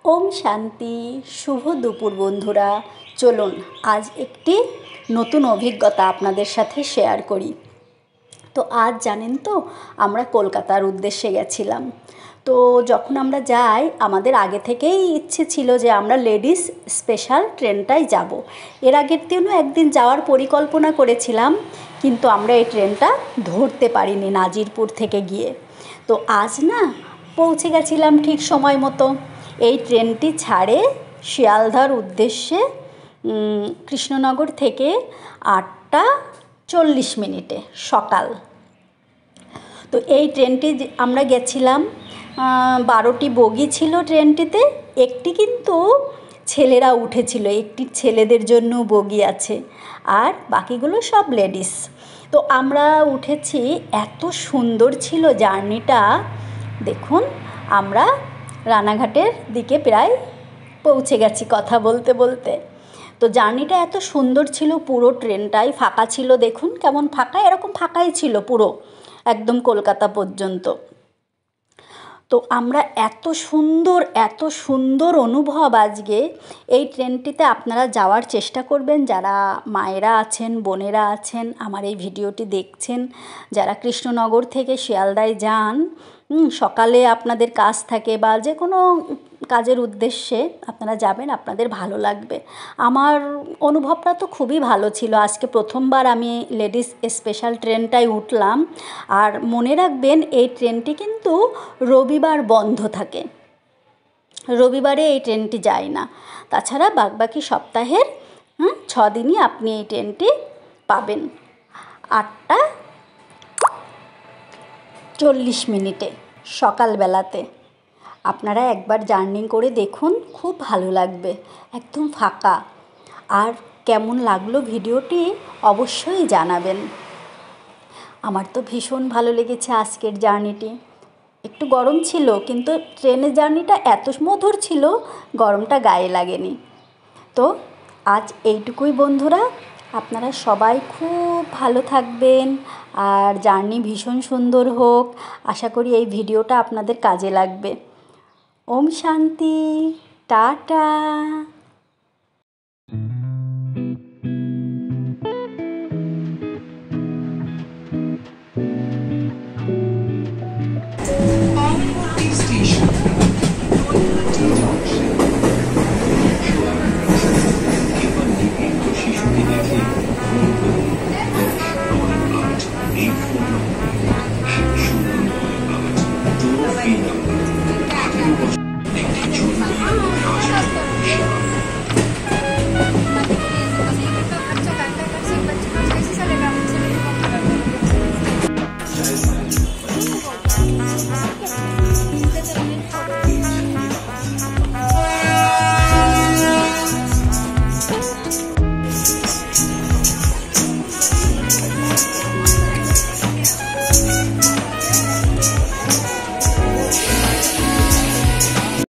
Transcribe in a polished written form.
ওম শান্তি। শুভ দুপুর বন্ধুরা। চলুন আজ একটি নতুন অভিজ্ঞতা আপনাদের সাথে শেয়ার করি। তো আজ জানেন তো আমরা কলকাতার উদ্দেশ্যে গেছিলাম। তো যখন আমরা যাই আমাদের আগে থেকেই ইচ্ছে ছিল যে আমরা লেডিস স্পেশাল ট্রেনটাই যাব। এর আগের দিনও একদিন যাওয়ার পরিকল্পনা করেছিলাম, কিন্তু আমরা এই ট্রেনটা ধরতে পারিনি নাজিরপুর থেকে গিয়ে। তো আজ না পৌঁছে গেছিলাম ঠিক সময় মতো। এই ট্রেনটি ছাড়ে শিয়ালদার উদ্দেশ্যে কৃষ্ণনগর থেকে 8:40 সকাল। তো এই ট্রেনটি আমরা গেছিলাম, 12টি বগি ছিল ট্রেনটিতে। একটি কিন্তু ছেলেরা উঠেছিল, একটি ছেলেদের জন্য বগি আছে, আর বাকিগুলো সব লেডিস। তো আমরা উঠেছি, এত সুন্দর ছিল জার্নিটা। দেখুন আমরা রানাঘাটের দিকে প্রায় পৌঁছে গেছি কথা বলতে বলতে। তো জার্নিটা এত সুন্দর ছিল, পুরো ট্রেনটাই ফাঁকা ছিল। দেখুন কেমন ফাঁকা, এরকম ফাঁকাই ছিল পুরো একদম কলকাতা পর্যন্ত। তো আমরা এত সুন্দর অনুভব আজকে এই ট্রেনটিতে। আপনারা যাওয়ার চেষ্টা করবেন, যারা মায়েরা আছেন, বোনেরা আছেন, আমার এই ভিডিওটি দেখছেন, যারা কৃষ্ণনগর থেকে শিয়ালদায় যান, সকালে আপনাদের কাজ থাকে বা যে কোনো কাজের উদ্দেশ্যে আপনারা যাবেন, আপনাদের ভালো লাগবে। আমার অনুভবটা তো খুবই ভালো ছিল। আজকে প্রথমবার আমি লেডিস স্পেশাল ট্রেনটায় উঠলাম। আর মনে রাখবেন এই ট্রেনটি কিন্তু রবিবার বন্ধ থাকে, রবিবারে এই ট্রেনটি যায় না। তাছাড়া বাদবাকি সপ্তাহের 6 দিনই আপনি এই ট্রেনটি পাবেন 8:40 সকালবেলাতে। আপনারা একবার জার্নি করে দেখুন, খুব ভালো লাগবে, একদম ফাঁকা। আর কেমন লাগলো ভিডিওটি অবশ্যই জানাবেন। আমার তো ভীষণ ভালো লেগেছে আজকের জার্নিটি। একটু গরম ছিল, কিন্তু ট্রেনের জার্নিটা এত মধুর ছিল, গরমটা গায়ে লাগেনি। তো আজ এইটুকুই বন্ধুরা, আপনারা সবাই খুব ভালো থাকবেন, আর জার্নি ভীষণ সুন্দর হোক। আশা করি এই ভিডিওটা আপনাদের কাজে লাগবে। ওম শান্তি, টাটা। Thank you.